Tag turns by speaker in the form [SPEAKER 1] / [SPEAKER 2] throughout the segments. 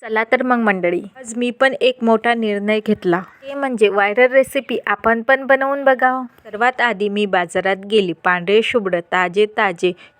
[SPEAKER 1] चला तर मग मंडळी, आज मी पण एक मोठा निर्णय घेतला, ते म्हणजे व्हायरल रेसिपी आपण पण बनवून बघावं. सर्वात आधी मी बाजारात गेली. पांढरे शुभ्र ताजे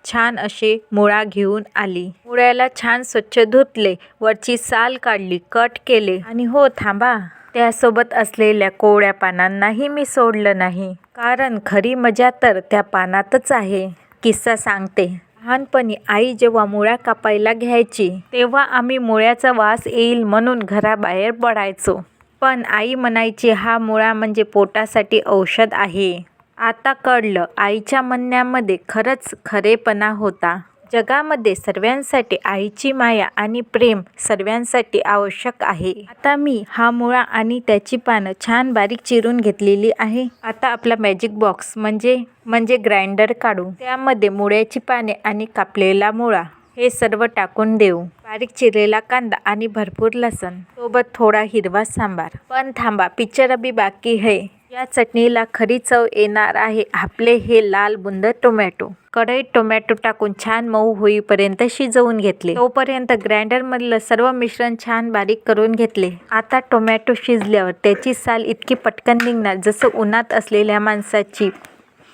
[SPEAKER 1] छान असे मुळा घेऊन आली. मुळ्याला छान स्वच्छ धुतले, वरची साल काढली, कट केले आणि हो थांबा, त्यासोबत असलेल्या कोवळ्या पानांनाही मी सोडलं नाही, कारण खरी मजा तर त्या पानातच आहे. किस्सा सांगते. लहानपणी आई जेव्हा मुळा कापायला घ्यायची तेव्हा आम्ही मुळ्याचा वास येईल म्हणून घराबाहेर पडायचो. पण आई म्हणायची हा मुळा म्हणजे पोटासाठी औषध आहे. आता कळलं, आईच्या म्हणण्यामध्ये खरंच खरेपणा होता. जगामध्ये सर्वांसाठी आईची माया आणि प्रेम सर्वांसाठी आवश्यक आहे. आता मी हा मुळा आणि त्याची पानं छान बारीक चिरून घेतलेली आहे. आता आपला मॅजिक बॉक्स म्हणजे ग्राइंडर काढू. त्यामध्ये मुळ्याची पाने आणि कापलेला मुळा हे सर्व टाकून देऊ. बारीक चिरलेला कांदा आणि भरपूर लसण सोबत थोडा हिरवा सांबार. पण थांबा, पिक्चर अभी बाकी है. या चटणीला खरी चव येणार आहे आपले हे लाल बुंद टोमॅटो. कढईत टोमॅटो टाकून छान मऊ होईपर्यंत शिजवून घेतले. तोपर्यंत ग्राइंडरमधलं सर्व मिश्रण छान बारीक करून घेतले. आता टोमॅटो शिजल्यावर त्याची साल इतकी पटकन निघणार जसं उन्हात असलेल्या माणसाची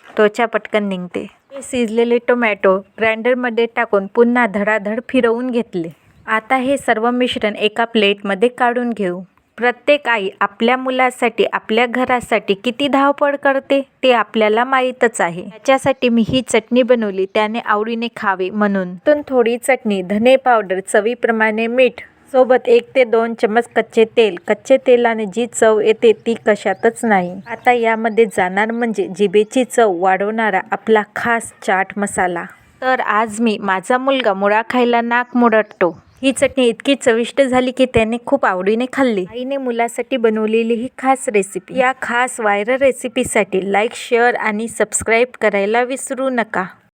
[SPEAKER 1] त्वचा पटकन निघते. हे शिजलेले टोमॅटो ग्राइंडरमध्ये टाकून पुन्हा धडाधड फिरवून घेतले. आता हे सर्व मिश्रण एका प्लेटमध्ये काढून घेऊ. प्रत्येक आई आपल्या मुलासाठी, आपल्या घरासाठी किती धावपळ करते ते आपल्याला माहीतच आहे. त्याच्यासाठी मी ही चटणी बनवली, त्याने आवडीने खावे म्हणून. थोडी चटणी, धने पावडर, चवीप्रमाणे मीठ, सोबत 1 ते 2 चमच कच्चे तेल. कच्चे तेलाने जी चव येते ती कशातच नाही. आता यामध्ये जाणार म्हणजे जिभेची चव वाढवणारा आपला खास चाट मसाला. तर आज माझा मुलगा मुळा खायला नाक मुरडतो. ही चटणी इतकी चविष्ट झाली की त्याने खूप आवडीने खाल्ली. आईने मुलासाठी बनवलेली ही खास रेसिपी. या खास व्हायरल रेसिपीसाठी लाईक, शेअर आणि सबस्क्राईब करायला विसरू नका.